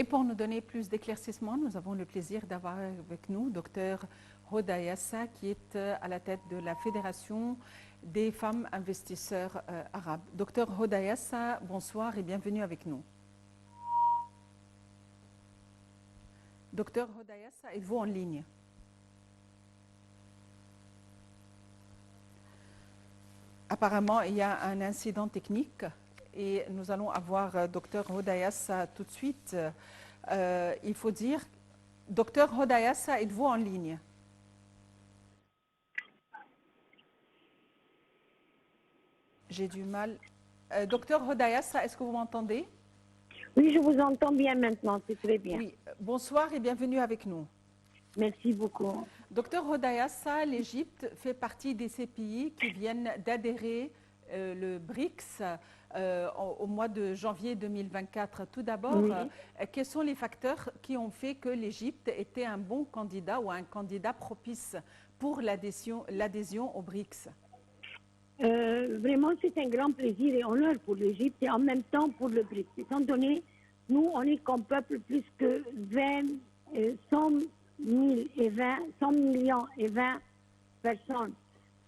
Et pour nous donner plus d'éclaircissements, nous avons le plaisir d'avoir avec nous Dr Hoda Yassa, qui est à la tête de la Fédération des femmes investisseurs arabes. Dr Hoda Yassa, bonsoir et bienvenue avec nous. Dr Hoda Yassa, êtes-vous en ligne? Apparemment, il y a un incident technique et nous allons avoir Dr Hoda Yassa tout de suite. Il faut dire, Dr Hoda Yassa, êtes-vous en ligne? J'ai du mal. Dr Hoda Yassa, est-ce que vous m'entendez? Oui, je vous entends bien maintenant, c'est très bien. Oui, bonsoir et bienvenue avec nous. Merci beaucoup. Dr Hoda Yassa, l'Égypte fait partie de ces pays qui viennent d'adhérer le BRICS au mois de janvier 2024. Tout d'abord, Oui. Quels sont les facteurs qui ont fait que l'Égypte était un bon candidat ou un candidat propice pour l'adhésion au BRICS? Vraiment, c'est un grand plaisir et honneur pour l'Égypte et en même temps pour le BRICS. Étant donné, nous, on est comme peuple plus que 100 millions et 20 personnes.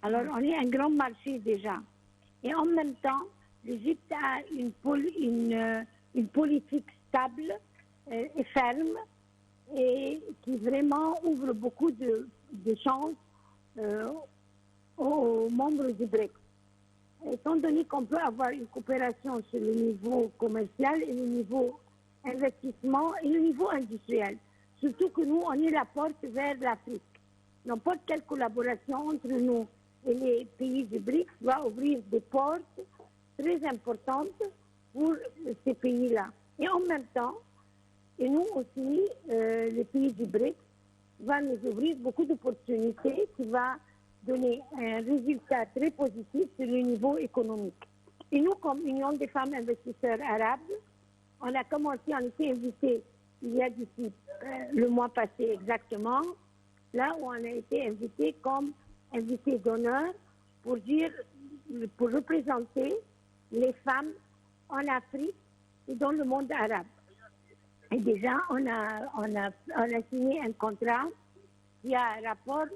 Alors, on est un grand marché déjà. Et en même temps, l'Égypte a une politique stable et ferme et qui vraiment ouvre beaucoup de chances aux membres du BRICS. Étant donné qu'on peut avoir une coopération sur le niveau commercial et le niveau investissement et le niveau industriel. Surtout que nous, on est la porte vers l'Afrique. N'importe quelle collaboration entre nous et les pays du BRICS va ouvrir des portes très importantes pour ces pays-là. Et en même temps, et nous aussi, les pays du BRICS, va nous ouvrir beaucoup d'opportunités qui va donner un résultat très positif sur le niveau économique. Et nous, comme Union des femmes investisseurs arabes, on a commencé, on a été invités il y a d'ici le mois passé exactement, là où on a été invités comme invités d'honneur pour représenter les femmes en Afrique et dans le monde arabe. Et déjà, on a signé un contrat qui a un rapport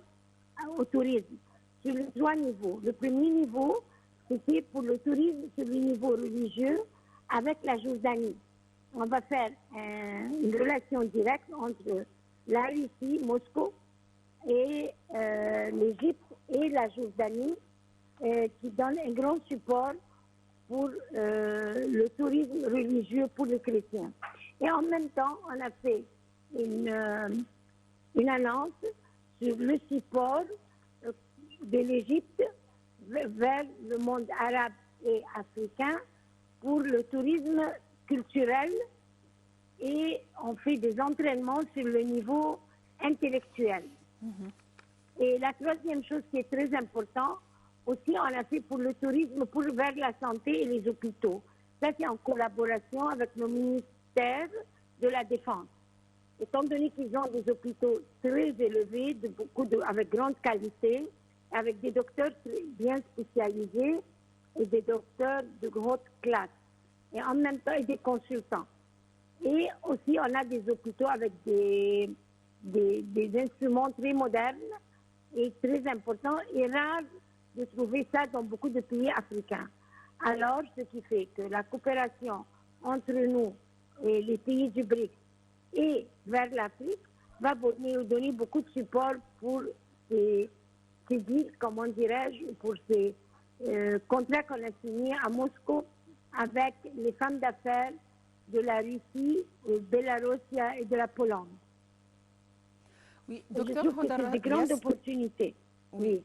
au tourisme sur les 3 niveaux. Le premier niveau, c'était pour le tourisme sur le niveau religieux avec la Jordanie. On va faire une relation directe entre la Russie, Moscou, et l'Égypte et la Jordanie qui donne un grand support pour le tourisme religieux pour les chrétiens. Et en même temps, on a fait une annonce sur le support de l'Égypte vers le monde arabe et africain pour le tourisme culturel et on fait des entraînements sur le niveau intellectuel. Et la troisième chose qui est très importante, aussi on a fait pour le tourisme vers la santé et les hôpitaux. Ça c'est en collaboration avec le ministère de la Défense. Étant donné qu'ils ont des hôpitaux très élevés, avec grande qualité, avec des docteurs bien spécialisés et des docteurs de haute classe, et en même temps et des consultants. Et aussi on a des hôpitaux avec des instruments très modernes et très importants et rares de trouver ça dans beaucoup de pays africains. Alors, ce qui fait que la coopération entre nous et les pays du BRICS et vers l'Afrique va nous donner beaucoup de support pour ces deals, comment dirais-je, pour ces contrats qu'on a signés à Moscou avec les femmes d'affaires de la Russie, de Bélarus et de la Pologne. Oui, Docteur Hoda, c'est des grandes opportunités. Oui.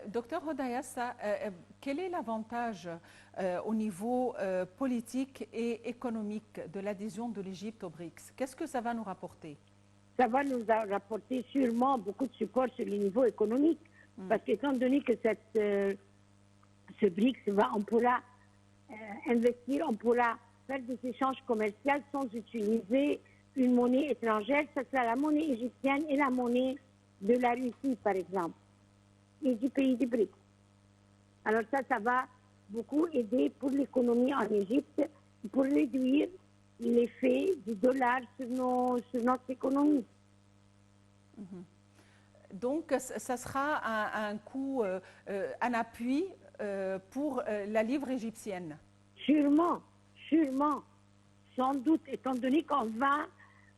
Docteur Hoda Yassa, quel est l'avantage au niveau politique et économique de l'adhésion de l'Égypte au BRICS? Qu'est-ce que ça va nous rapporter? Ça va nous rapporter sûrement beaucoup de support sur le niveau économique, parce qu'étant donné que ce BRICS, on pourra investir, on pourra faire des échanges commerciaux sans utiliser une monnaie étrangère, ce sera la monnaie égyptienne et la monnaie de la Russie, par exemple, et du pays du BRICS. Alors ça va beaucoup aider pour l'économie en Égypte, pour réduire l'effet du dollar sur notre économie. Donc, ça sera un coup, un appui pour la livre égyptienne. Sûrement, sûrement, sans doute, étant donné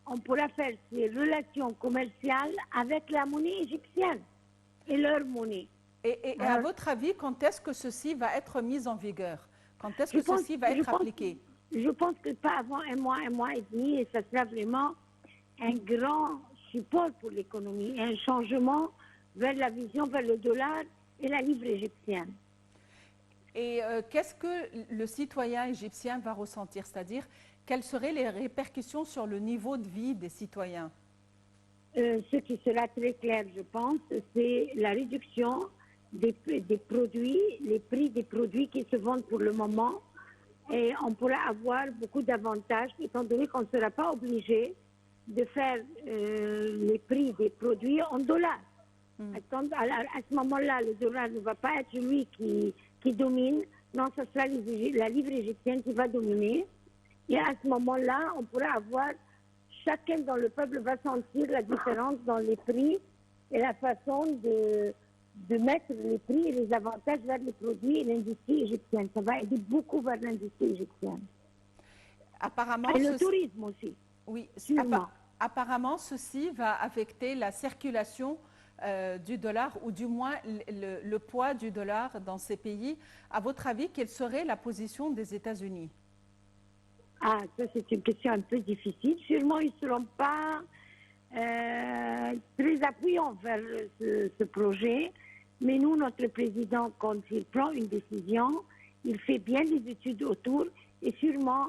on pourra faire ces relations commerciales avec la monnaie égyptienne et leur monnaie. Et à votre avis, quand est-ce que ceci va être mis en vigueur? Quand est-ce que ceci va être appliqué? Je pense que pas avant un mois et demi, et ça sera vraiment un grand support pour l'économie, un changement vers la vision, vers le dollar et la livre égyptienne. Et qu'est-ce que le citoyen égyptien va ressentir? C'est-à-dire, quelles seraient les répercussions sur le niveau de vie des citoyens? Ce qui sera très clair, je pense, c'est la réduction des produits, les prix des produits qui se vendent pour le moment. Et on pourra avoir beaucoup d'avantages, étant donné qu'on ne sera pas obligé de faire les prix des produits en dollars. À ce moment-là, le dollar ne va pas être lui qui domine. Non, ce sera la livre égyptienne qui va dominer. Et à ce moment-là, on pourra avoir, chacun dans le peuple va sentir la différence dans les prix et la façon de mettre les prix et les avantages vers les produits et l'industrie égyptienne. Ça va aider beaucoup vers l'industrie égyptienne. Apparemment, et le tourisme aussi. Oui, apparemment, ceci va affecter la circulation du dollar, ou du moins le poids du dollar dans ces pays. À votre avis, quelle serait la position des États-Unis? Ah, ça c'est une question un peu difficile. Sûrement, ils ne seront pas très appuyants vers ce projet. Mais nous, notre président, quand il prend une décision, il fait bien des études autour et sûrement,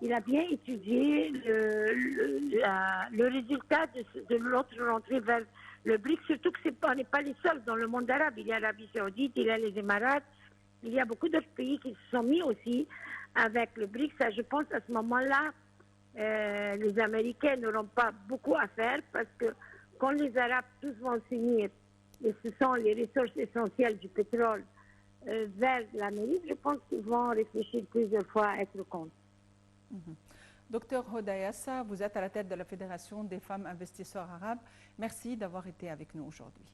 il a bien étudié le résultat de notre rentrée vers le BRICS, surtout qu'on n'est pas les seuls dans le monde arabe. Il y a l'Arabie Saoudite, il y a les Émirats, il y a beaucoup d'autres pays qui se sont mis aussi avec le BRICS. Je pense à ce moment-là, les Américains n'auront pas beaucoup à faire parce que quand les Arabes tous vont s'unir, et ce sont les ressources essentielles du pétrole vers l'Amérique, je pense qu'ils vont réfléchir plusieurs fois à être contre. Docteur Hoda Yassa, vous êtes à la tête de la Fédération des femmes investisseurs arabes. Merci d'avoir été avec nous aujourd'hui.